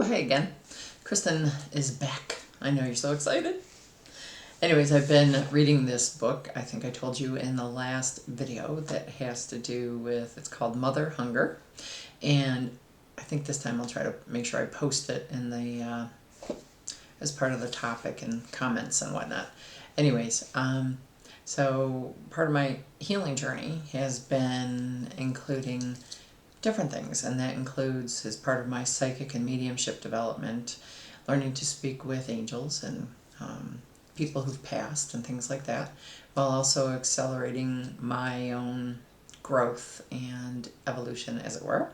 hey again. Kristin is back. I know you're so excited. Anyways, I've been reading this book, I think I told you in the last video, that has to do with, it's called Mother Hunger. And I think this time I'll try to make sure I post it in the, as part of the topic and comments and whatnot. Anyways, so part of my healing journey has been including different things, and that includes, as part of my psychic and mediumship development, learning to speak with angels and people who've passed and things like that, while also accelerating my own growth and evolution, as it were.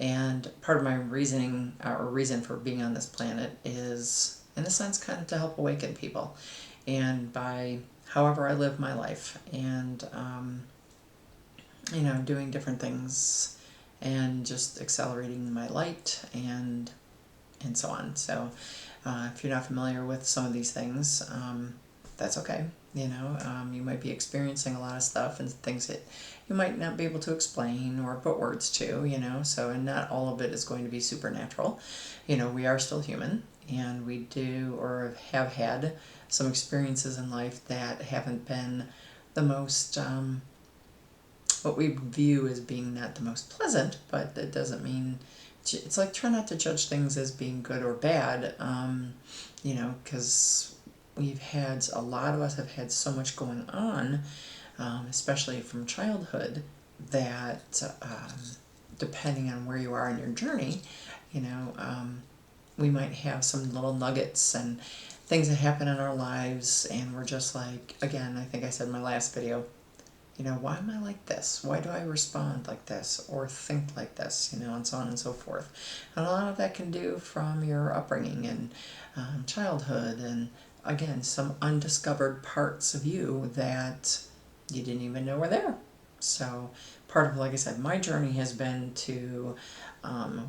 And part of my reasoning or reason for being on this planet is, in a sense, kind of to help awaken people, and by however I live my life, and doing different things and just accelerating my light and so on. So if you're not familiar with some of these things, that's okay. You might be experiencing a lot of stuff and things that you might not be able to explain or put words to, so, and not all of it is going to be supernatural. We are still human, and we do or have had some experiences in life that haven't been the most, what we view as being not the most pleasant, but that doesn't mean, it's like, try not to judge things as being good or bad, because a lot of us have had so much going on, especially from childhood, that depending on where you are in your journey, we might have some little nuggets and things that happen in our lives, and we're just like, again, I think I said in my last video, why am I like this? Why do I respond like this or think like this, and so on and so forth. And a lot of that can do from your upbringing and childhood, and again, some undiscovered parts of you that you didn't even know were there. So part of, like I said, my journey has been to,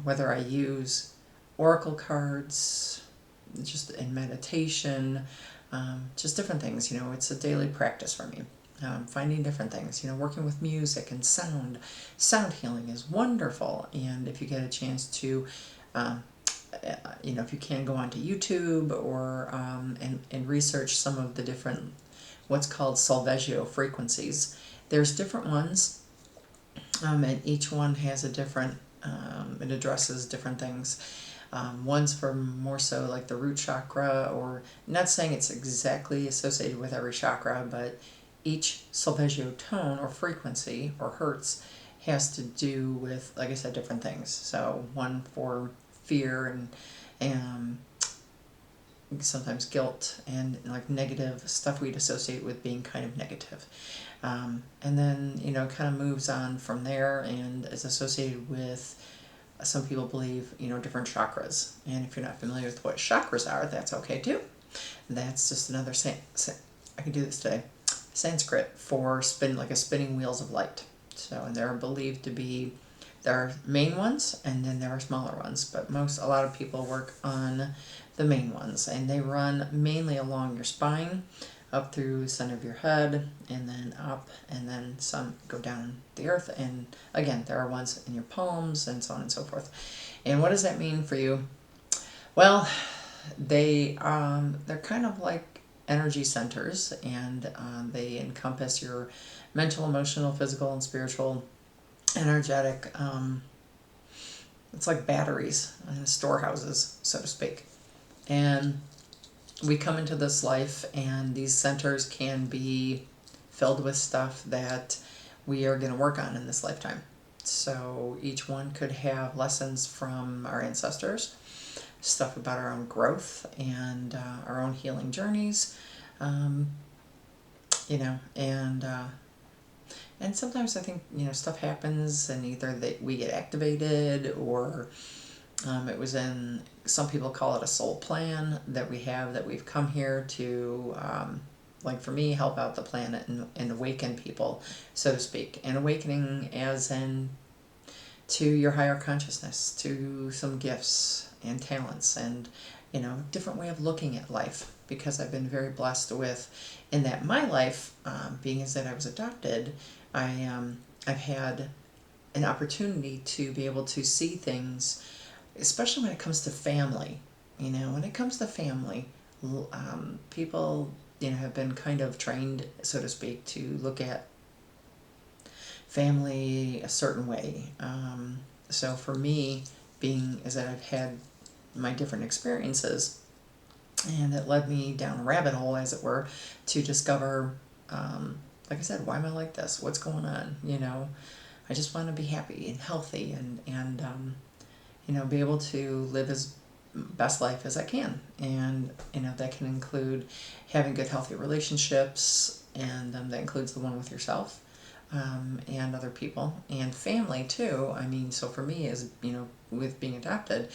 whether I use oracle cards, just in meditation, just different things, it's a daily practice for me. Finding different things, working with music and sound. Sound healing is wonderful, and if you get a chance to, if you can, go onto YouTube or and research some of the different, what's called solfeggio frequencies. There's different ones, and each one has a different, it addresses different things. One's for more so like the root chakra, or not saying it's exactly associated with every chakra, but each solfeggio tone or frequency or hertz has to do with, like I said, different things. So one for fear and sometimes guilt and like negative stuff we'd associate with being kind of negative. And then, kind of moves on from there and is associated with, some people believe, different chakras. And if you're not familiar with what chakras are, that's okay too. That's just another, I can do this today, Sanskrit for spinning wheels of light. So, and they're believed to be, there are main ones and then there are smaller ones, but a lot of people work on the main ones, and they run mainly along your spine, up through the center of your head, and then up, and then some go down the earth, and again, there are ones in your palms, and so on and so forth. And what does that mean for you? Well, they're kind of like energy centers, and they encompass your mental, emotional, physical, and spiritual, energetic, it's like batteries and storehouses, so to speak. And we come into this life, and these centers can be filled with stuff that we are going to work on in this lifetime. So each one could have lessons from our ancestors, stuff about our own growth and our own healing journeys, and sometimes I think, stuff happens, and either we get activated, or it was in, some people call it a soul plan that we have, that we've come here to, like for me, help out the planet and awaken people, so to speak. And awakening as in to your higher consciousness, to some gifts and talents, and different way of looking at life, because I've been very blessed with, in that my life, being as that I was adopted, I've had an opportunity to be able to see things especially when it comes to family. When it comes to family, people, have been kind of trained, so to speak, to look at family a certain way. So for me, being as that I've had my different experiences, and it led me down a rabbit hole, as it were, to discover, like I said, why am I like this? What's going on? I just want to be happy and healthy, and be able to live as best life as I can. And that can include having good, healthy relationships, and that includes the one with yourself, and other people, and family too. So for me, as with being adopted,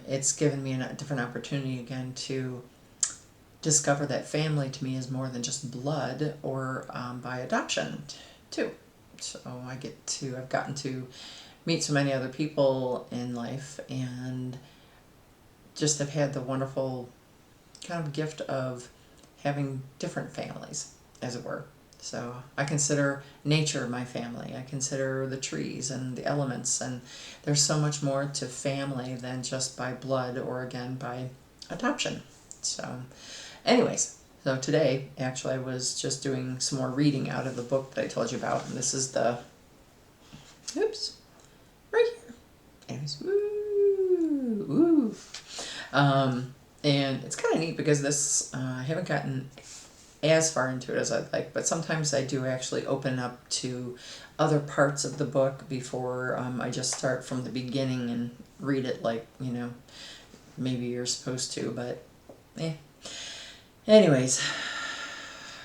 it's given me a different opportunity again to discover that family to me is more than just blood, or by adoption too. So I've gotten to meet so many other people in life, and just have had the wonderful kind of gift of having different families, as it were. So I consider nature my family. I consider the trees and the elements, and there's so much more to family than just by blood, or again by adoption. So anyways, so today actually I was just doing some more reading out of the book that I told you about, and this is the, right here. Anyways, woo. And it's kind of neat because this, I haven't gotten as far into it as I'd like, but sometimes I do actually open up to other parts of the book before I just start from the beginning and read it like, maybe you're supposed to, but anyways.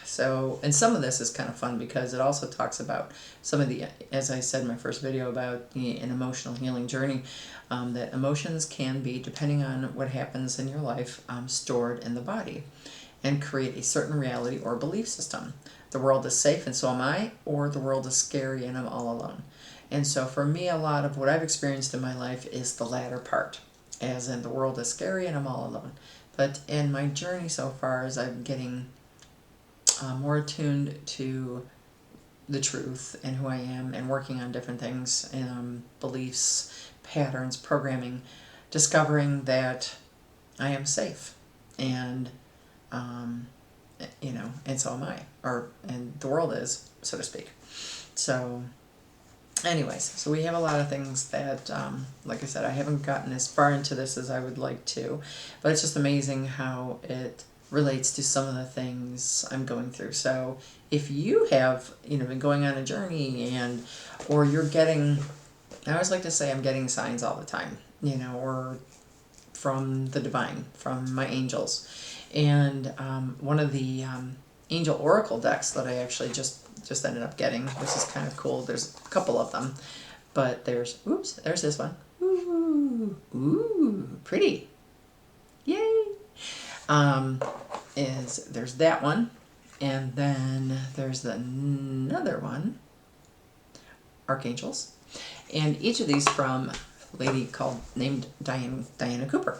So, and some of this is kind of fun because it also talks about some of the, as I said in my first video, about an emotional healing journey, that emotions can be, depending on what happens in your life, stored in the body and create a certain reality or belief system. The world is safe and so am I, or the world is scary and I'm all alone. And so for me, a lot of what I've experienced in my life is the latter part, as in the world is scary and I'm all alone. But in my journey so far, as I'm getting more attuned to the truth and who I am, and working on different things, beliefs, patterns, programming, discovering that I am safe, and and so am I, and the world is, so to speak. So anyways, so we have a lot of things that, like I said, I haven't gotten as far into this as I would like to, but it's just amazing how it relates to some of the things I'm going through. So if you have, been going on a journey, or you're getting, I always like to say I'm getting signs all the time, or from the divine, from my angels. And one of the angel oracle decks that I actually just ended up getting, which is kind of cool. There's a couple of them, but there's this one. Ooh, pretty. Yay. There's that one, and then there's another one, archangels, and each of these from a lady named Diana Cooper.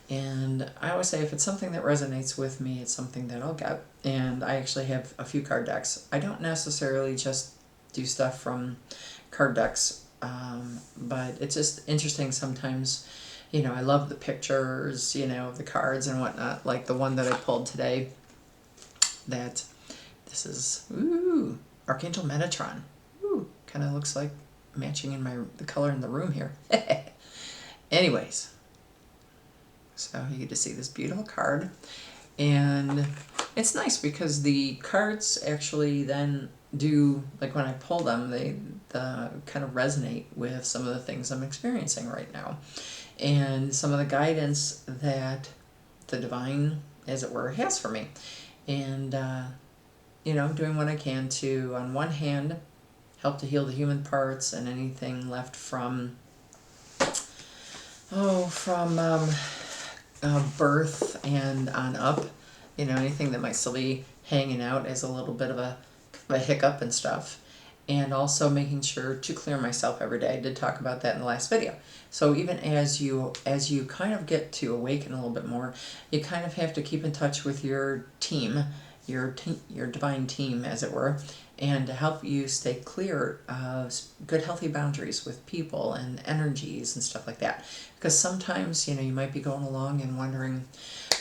And I always say if it's something that resonates with me, it's something that I'll get. And I actually have a few card decks. I don't necessarily just do stuff from card decks, but it's just interesting sometimes. I love the pictures, of the cards and whatnot, like the one that I pulled today. This is, Archangel Metatron. Kind of looks like matching in the color in the room here. Anyways, so you get to see this beautiful card, and it's nice because the cards actually then do, like when I pull them, they kind of resonate with some of the things I'm experiencing right now, and some of the guidance that the divine, as it were, has for me. And I'm doing what I can to, on one hand, help to heal the human parts and anything left from birth and on up, anything that might still be hanging out as a little bit of a hiccup and stuff. And also making sure to clear myself every day. I did talk about that in the last video. So even as you kind of get to awaken a little bit more, you kind of have to keep in touch with your team, your divine team, as it were, and to help you stay clear of good healthy boundaries with people and energies and stuff like that. Because sometimes, you know, you might be going along and wondering,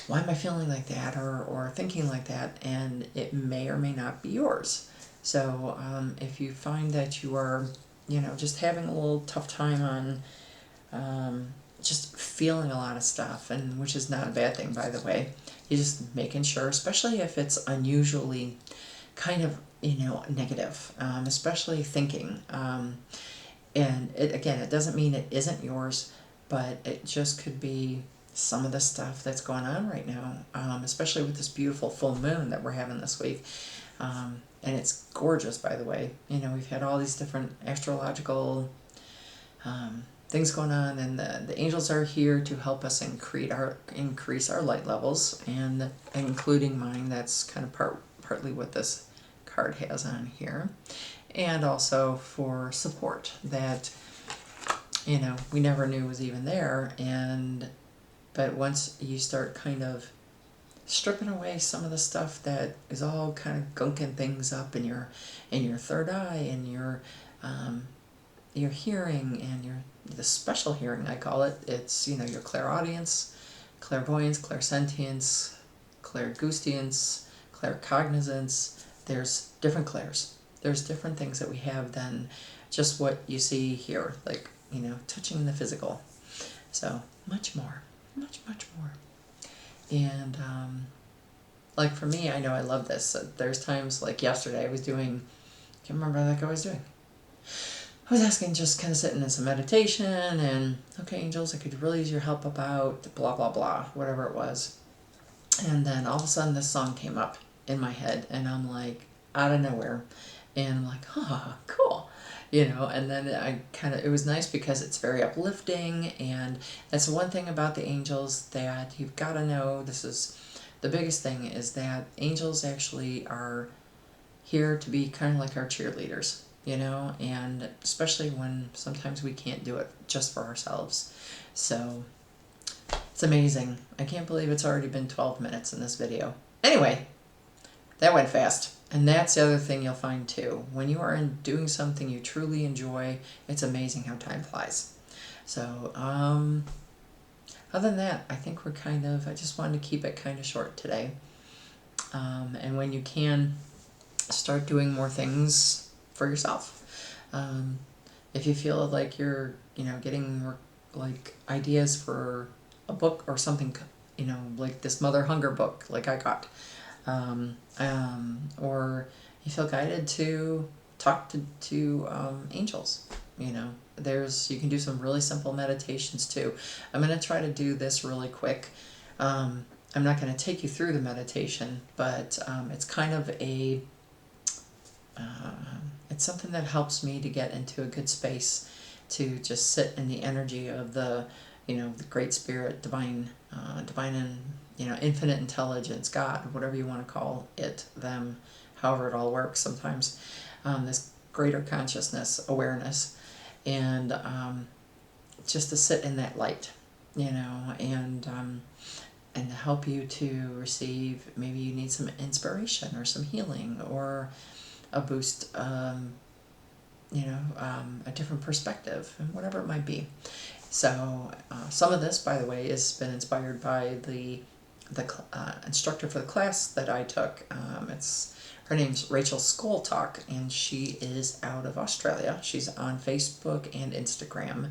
why am I feeling like that, or thinking like that, and it may or may not be yours. So if you find that you are, you know, just having a little tough time on just feeling a lot of stuff, and which is not a bad thing, by the way, you're just making sure, especially if it's unusually kind of, you know, negative, especially thinking. And again, it doesn't mean it isn't yours, but it just could be some of the stuff that's going on right now, especially with this beautiful full moon that we're having this week. And it's gorgeous, by the way. You know, we've had all these different astrological things going on, and the angels are here to help us increase our light levels, and including mine. That's kind of partly what this card has on here, and also for support that, you know, we never knew was even there. But once you start kind of stripping away some of the stuff that is all kind of gunking things up in your third eye, and your hearing, and the special hearing, I call it. It's, you know, your clairaudience, clairvoyance, clairsentience, clairgoustiance, claircognizance. There's different clairs. There's different things that we have than just what you see here, like, you know, touching the physical. So much more, much more. And like for me, I know I love this. So there's times like yesterday I was doing, I can't remember what I was doing. I was asking, just kind of sitting in some meditation, and okay, angels, I could really use your help about blah blah blah, whatever it was. And then all of a sudden this song came up in my head, and I'm like, out of nowhere, and I'm like, cool, you know. And then it was nice because it's very uplifting, and that's the one thing about the angels that you've got to know. This is the biggest thing, is that angels actually are here to be kind of like our cheerleaders, you know, and especially when sometimes we can't do it just for ourselves. So it's amazing. I can't believe it's already been 12 minutes in this video. Anyway, that went fast. And that's the other thing you'll find too. When you are doing something you truly enjoy, it's amazing how time flies. So, other than that, I think I just wanted to keep it kind of short today. And when you can, start doing more things for yourself. If you feel like you're, you know, getting like ideas for a book or something, you know, like this Mother Hunger book, like I got, or you feel guided to talk to angels, you know, you can do some really simple meditations too. I'm going to try to do this really quick. I'm not going to take you through the meditation, but it's kind of it's something that helps me to get into a good space, to just sit in the energy of the, you know, the Great Spirit, divine and, you know, infinite intelligence, God, whatever you want to call it, them, however it all works sometimes, this greater consciousness, awareness, and just to sit in that light, you know, and to help you to receive, maybe you need some inspiration or some healing, or a boost, you know, a different perspective, and whatever it might be. So some of this, by the way, has been inspired by the instructor for the class that I took. Her name's Rachel Scoltock, and she is out of Australia. She's on Facebook and Instagram,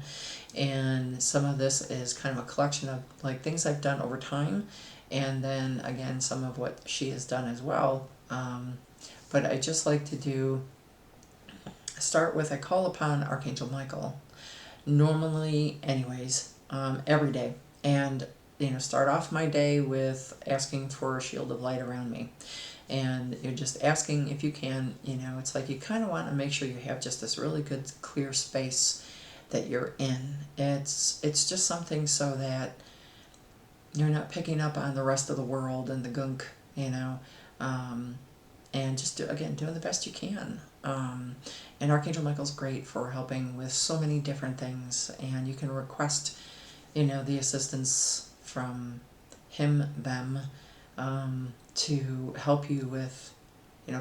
and some of this is kind of a collection of like things I've done over time, and then again some of what she has done as well. But I just like to start with, I call upon Archangel Michael, normally anyways, every day, and, you know, start off my day with asking for a shield of light around me. And you're just asking if you can, you know, it's like you kind of want to make sure you have just this really good clear space that you're in. It's just something so that you're not picking up on the rest of the world and the gunk, you know, and just doing the best you can. And Archangel Michael's great for helping with so many different things, and you can request, you know, the assistance from him, them, to help you with,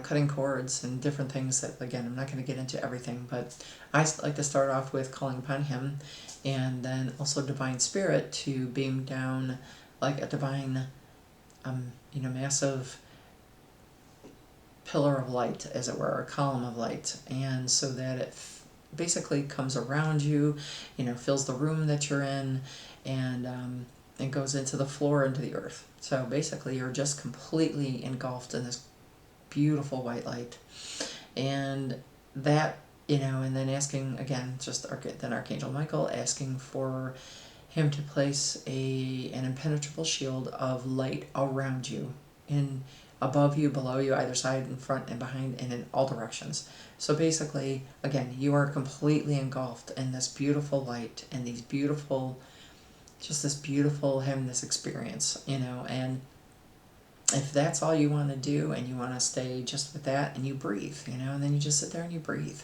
cutting cords and different things that, again, I'm not going to get into everything, but I like to start off with calling upon him, and then also divine spirit to beam down like a divine, massive pillar of light, as it were, a column of light, and so that it basically comes around you, fills the room that you're in, and it goes into the floor, into the earth. So basically you're just completely engulfed in this beautiful white light. And that, and then asking, again, then Archangel Michael, asking for him to place an impenetrable shield of light around you, above you, below you, either side, in front and behind, and in all directions. So basically, again, you are completely engulfed in this beautiful light and this beautiful having this experience, and if that's all you want to do and you want to stay just with that, and you breathe, and then you just sit there and you breathe.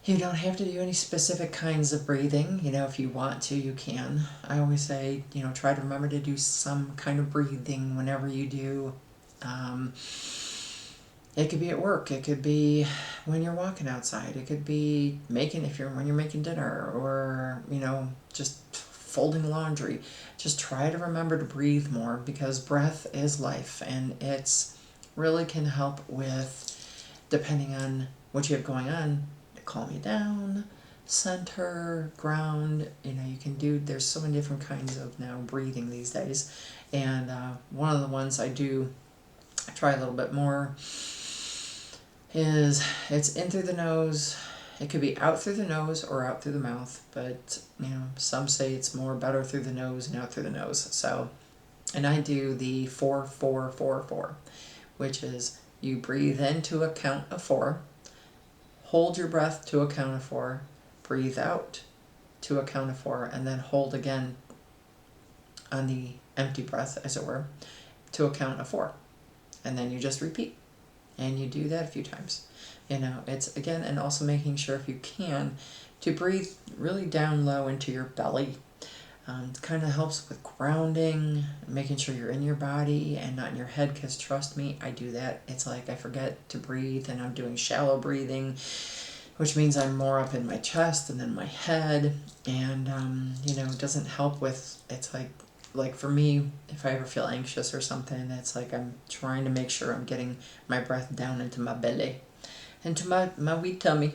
You don't have to do any specific kinds of breathing. If you want to, you can. I always say, try to remember to do some kind of breathing whenever you do. It could be at work. It could be when you're walking outside. It could be when you're making dinner, or, just folding laundry. Just try to remember to breathe more, because breath is life, and it's really can help with, depending on what you have going on, calm you down, center, ground. You can do, there's so many different kinds of now breathing these days, and one of the ones I try a little bit more is, it's in through the nose. It could be out through the nose or out through the mouth, but some say it's better through the nose and out through the nose. So, and I do the 4-4-4-4, which is you breathe in to a count of 4, hold your breath to a count of 4, breathe out to a count of 4, and then hold again on the empty breath, as it were, to a count of 4, and then you just repeat, and you do that a few times. It's, again, and also making sure, if you can, to breathe really down low into your belly. It kind of helps with grounding, making sure you're in your body and not in your head, because trust me, I do that. It's like I forget to breathe, and I'm doing shallow breathing, which means I'm more up in my chest and then my head, and it doesn't help with, it's like for me, if I ever feel anxious or something, it's like I'm trying to make sure I'm getting my breath down into my belly, into my wee tummy.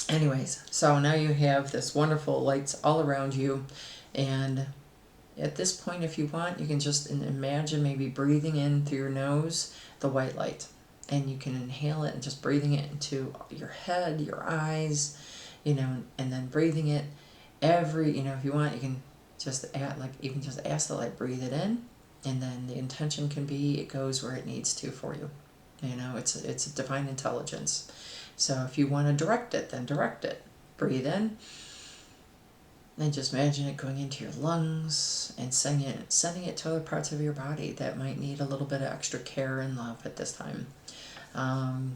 Anyways, so now you have this wonderful lights all around you, and at this point, if you want, you can just imagine maybe breathing in through your nose the white light, and you can inhale it and just breathing it into your head, your eyes, and then breathing it if you want, you can just ask the light, breathe it in, and then the intention can be it goes where it needs to for you. It's a divine intelligence. So if you want to direct it, then direct it. Breathe in, and just imagine it going into your lungs and sending it to other parts of your body that might need a little bit of extra care and love at this time. And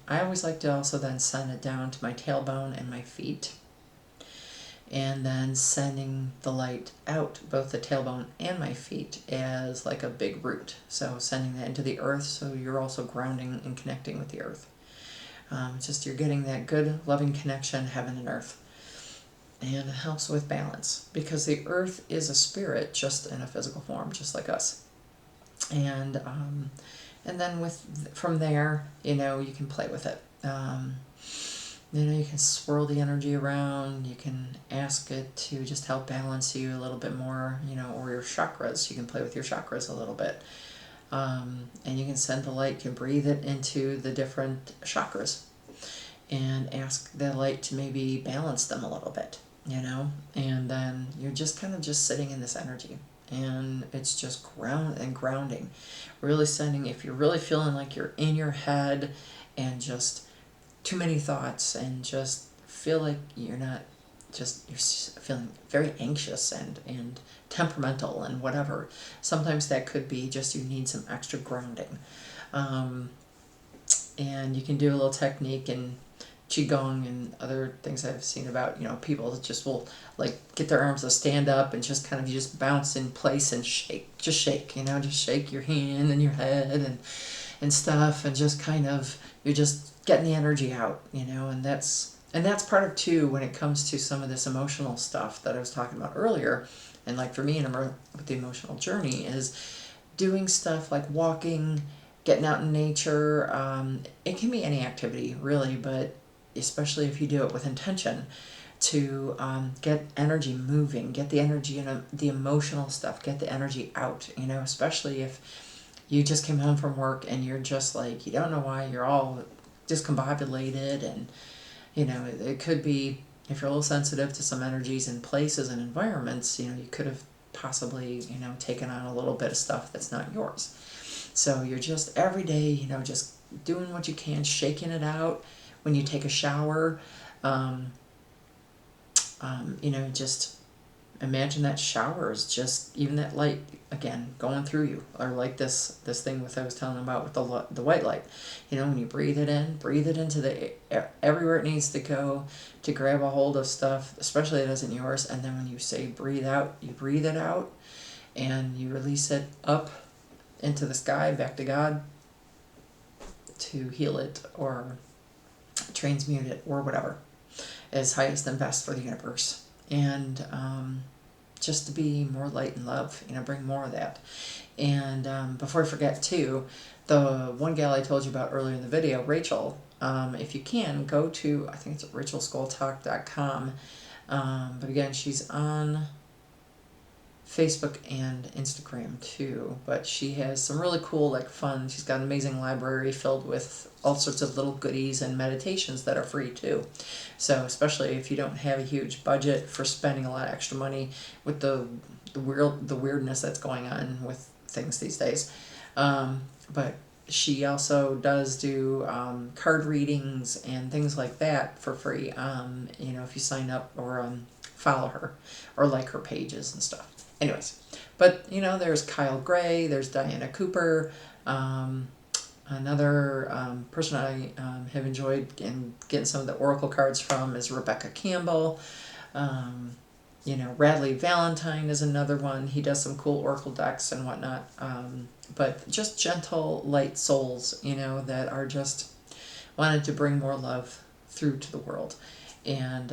I always like to also then send it down to my tailbone and my feet, and then sending the light out both the tailbone and my feet as like a big root. So sending that into the earth, so you're also grounding and connecting with the earth. You're getting that good loving connection, heaven and earth. And it helps with balance, because the earth is a spirit just in a physical form, just like us. And then from there, you can play with it. You can swirl the energy around. You can ask it to just help balance you a little bit more, or your chakras. You can play with your chakras a little bit. And you can send the light, you can breathe it into the different chakras and ask the light to maybe balance them a little bit, and then you're just kind of just sitting in this energy, and it's just grounding, really sending, if you're really feeling like you're in your head and just too many thoughts, and just feel like you're feeling very anxious and temperamental and whatever. Sometimes that could be just you need some extra grounding. And you can do a little technique and qigong and other things I've seen about, people just will like get their arms to stand up and just kind of just bounce in place and shake, just shake, just shake your hand and your head and stuff, and just kind of, you're just getting the energy out, and that's part of too when it comes to some of this emotional stuff that I was talking about earlier. And like for me with the emotional journey is doing stuff like walking, getting out in nature. It can be any activity really, but especially if you do it with intention to get energy moving, get the energy and the emotional stuff, get the energy out, especially if you just came home from work and you're just like, you don't know why, you're all discombobulated, and it could be, if you're a little sensitive to some energies in places and environments, you could have possibly, taken on a little bit of stuff that's not yours. So you're just every day, just doing what you can, shaking it out. When you take a shower, just imagine that shower is just, even that light, again, going through you. Or like this thing I was telling about with the white light. When you breathe it in, breathe it into everywhere it needs to go to grab a hold of stuff, especially if it isn't yours. And then when you say breathe out, you breathe it out and you release it up into the sky, back to God, to heal it or transmute it or whatever is highest and best for the universe. And just to be more light and love, bring more of that. And before I forget too, the one gal I told you about earlier in the video, Rachel, if you can, go to, I think it's rachelscoltock.com. But again, she's on Facebook and Instagram too, but she has some really cool, like fun, she's got an amazing library filled with all sorts of little goodies and meditations that are free too. So especially if you don't have a huge budget for spending a lot of extra money with the weirdness that's going on with things these days. But she also does do card readings and things like that for free, if you sign up or follow her or like her pages and stuff. Anyways, but there's Kyle Gray, there's Diana Cooper, another person I have enjoyed getting some of the oracle cards from is Rebecca Campbell. Radleigh Valentine is another one. He does some cool oracle decks and whatnot. But just gentle, light souls, that are just wanted to bring more love through to the world. And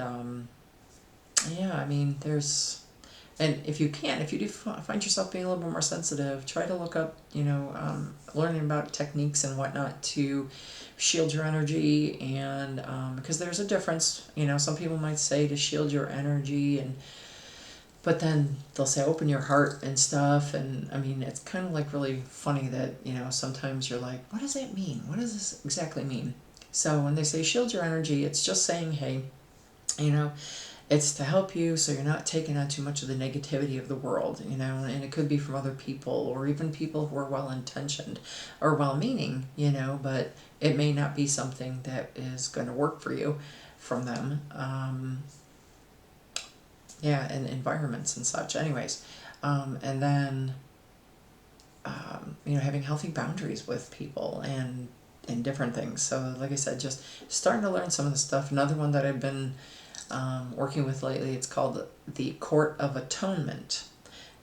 and if you do find yourself being a little bit more sensitive, try to look up, learning about techniques and whatnot to shield your energy. And because there's a difference, some people might say to shield your energy, but then they'll say open your heart and stuff. And it's kind of like really funny that, sometimes you're like, what does that mean? What does this exactly mean? So when they say shield your energy, it's just saying, hey, it's to help you so you're not taking on too much of the negativity of the world, and it could be from other people or even people who are well-intentioned or well-meaning, but it may not be something that is going to work for you from them. And environments and such. Anyways, and then, having healthy boundaries with people and different things. So like I said, just starting to learn some of the stuff. Another one that I've been working with lately, it's called the Court of Atonement,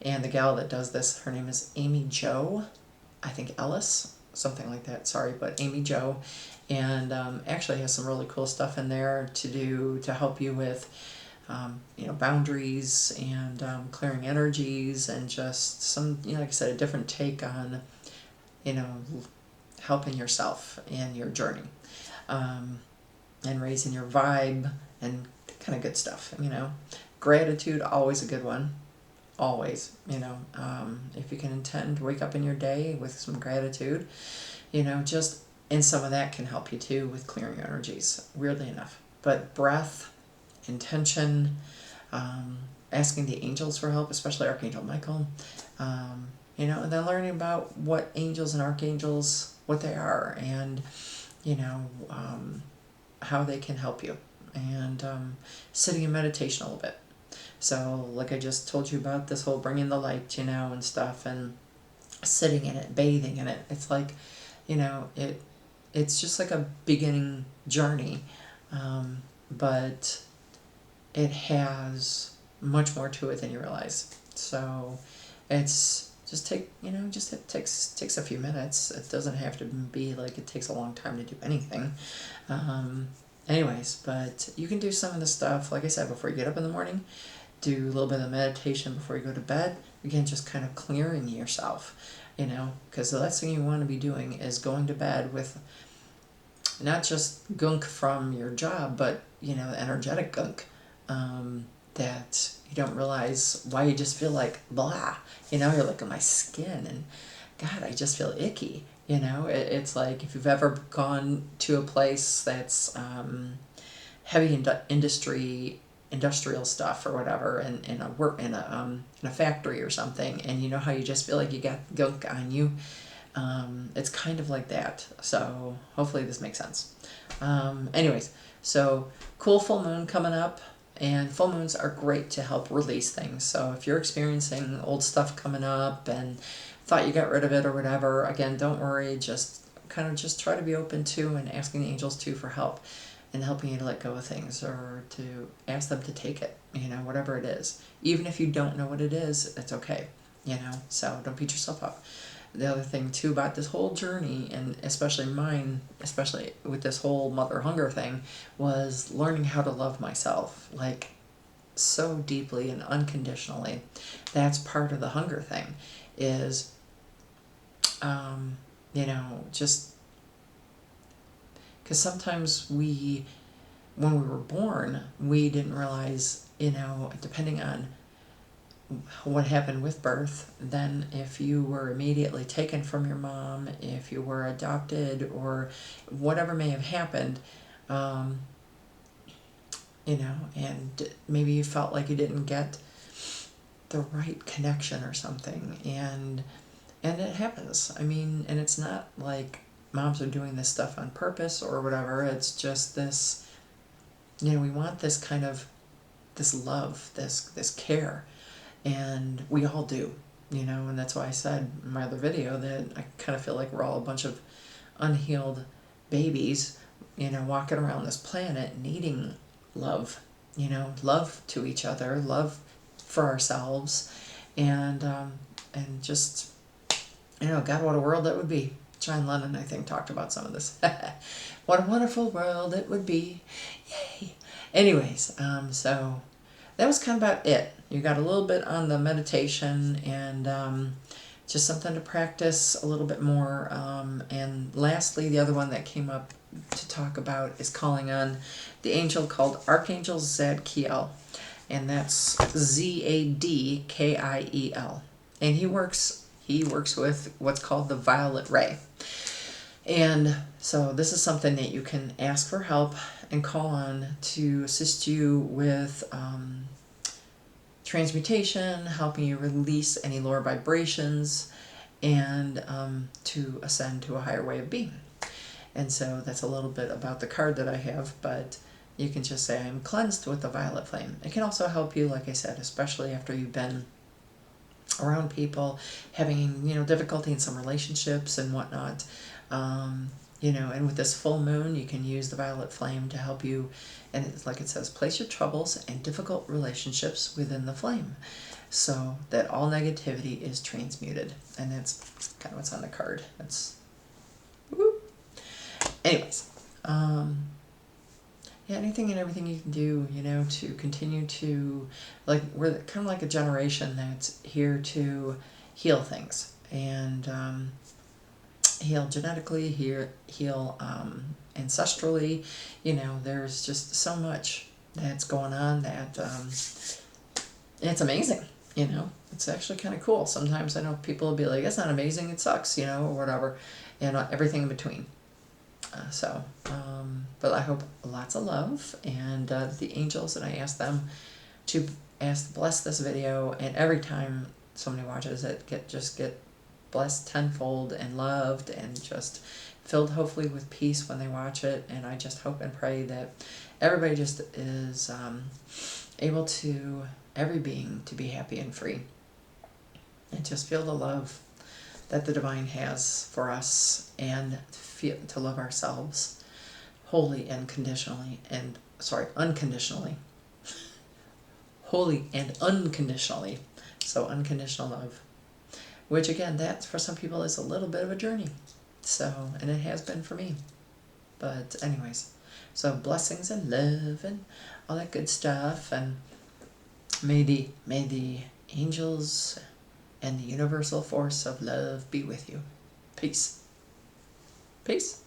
and the gal that does this, her name is Amy Jo, I think Ellis, something like that, sorry, but Amy Jo, and actually has some really cool stuff in there to help you with boundaries and clearing energies, and just some, like I said, a different take on helping yourself in your journey, and raising your vibe and kind of good stuff. Gratitude, always a good one, always. If you can intend to wake up in your day with some gratitude, just, and some of that can help you too with clearing energies, weirdly enough. But breath, intention, asking the angels for help, especially Archangel Michael, and then learning about what angels and archangels, what they are, and how they can help you, and sitting in meditation a little bit. So like I just told you about this whole bringing the light, and stuff, and sitting in it, bathing in it. It's like, it's just like a beginning journey But it has much more to it than you realize. So it's just it takes a few minutes. It doesn't have to be like it takes a long time to do anything. Anyways, but you can do some of the stuff, like I said, before you get up in the morning. Do a little bit of meditation before you go to bed. Again, just kind of clearing yourself, because the last thing you want to be doing is going to bed with not just gunk from your job, but energetic gunk, that you don't realize why you just feel like blah. You're looking at my skin and God, I just feel icky. It's like if you've ever gone to a place that's heavy industrial stuff or whatever, in a factory or something, and you know how you just feel like you got gunk on you. It's kind of like that. So hopefully this makes sense. Anyways, so cool full moon coming up, and full moons are great to help release things. So if you're experiencing old stuff coming up and thought you got rid of it or whatever, again, don't worry. Just try to be open to and asking the angels too for help and helping you to let go of things, or to ask them to take it, whatever it is. Even if you don't know what it is, it's okay, so don't beat yourself up. The other thing too about this whole journey, and especially mine, especially with this whole mother hunger thing, was learning how to love myself, like so deeply and unconditionally. That's part of the hunger thing, is, just because sometimes when we were born, we didn't realize, depending on what happened with birth, then if you were immediately taken from your mom, if you were adopted, or whatever may have happened, and maybe you felt like you didn't get the right connection or something, and it happens. And it's not like moms are doing this stuff on purpose or whatever. It's just this, we want this kind of, this love, this care. And we all do, and that's why I said in my other video that I kind of feel like we're all a bunch of unhealed babies, walking around this planet needing love, love to each other, love for ourselves, and just, God, what a world that would be. John Lennon, I think, talked about some of this. What a wonderful world it would be. Yay. Anyways, so that was kind of about it. You got a little bit on the meditation, and just something to practice a little bit more. And lastly, the other one that came up to talk about is calling on the angel called Archangel Zadkiel, and that's Zadkiel. And he works with what's called the violet ray. And so this is something that you can ask for help and call on to assist you with transmutation, helping you release any lower vibrations, and to ascend to a higher way of being. And so that's a little bit about the card that I have, but you can just say, I'm cleansed with the violet flame. It can also help you, like I said, especially after you've been around people having, difficulty in some relationships and whatnot. And with this full moon, you can use the violet flame to help you. And it's like it says, place your troubles and difficult relationships within the flame, so that all negativity is transmuted. And that's kind of what's on the card. That's, whoop. Anyways, anything and everything you can do, to continue to, like, we're kind of like a generation that's here to heal things, and heal genetically, heal ancestrally. There's just so much that's going on that it's amazing. It's actually kind of cool. Sometimes I know people will be like, it's not amazing, it sucks, or whatever, and everything in between. But I hope lots of love, and the angels, and I ask them to bless this video, and every time somebody watches it, get blessed tenfold and loved and just filled hopefully with peace when they watch it. And I just hope and pray that everybody just is able to, every being, to be happy and free, and just feel the love that the divine has for us, and feel to love ourselves wholly and conditionally, and unconditionally. Wholly and unconditionally. So unconditional love. Which again, that for some people is a little bit of a journey. So, and it has been for me. But anyways, so blessings and love and all that good stuff, and may the angels and the universal force of love be with you. Peace. Peace.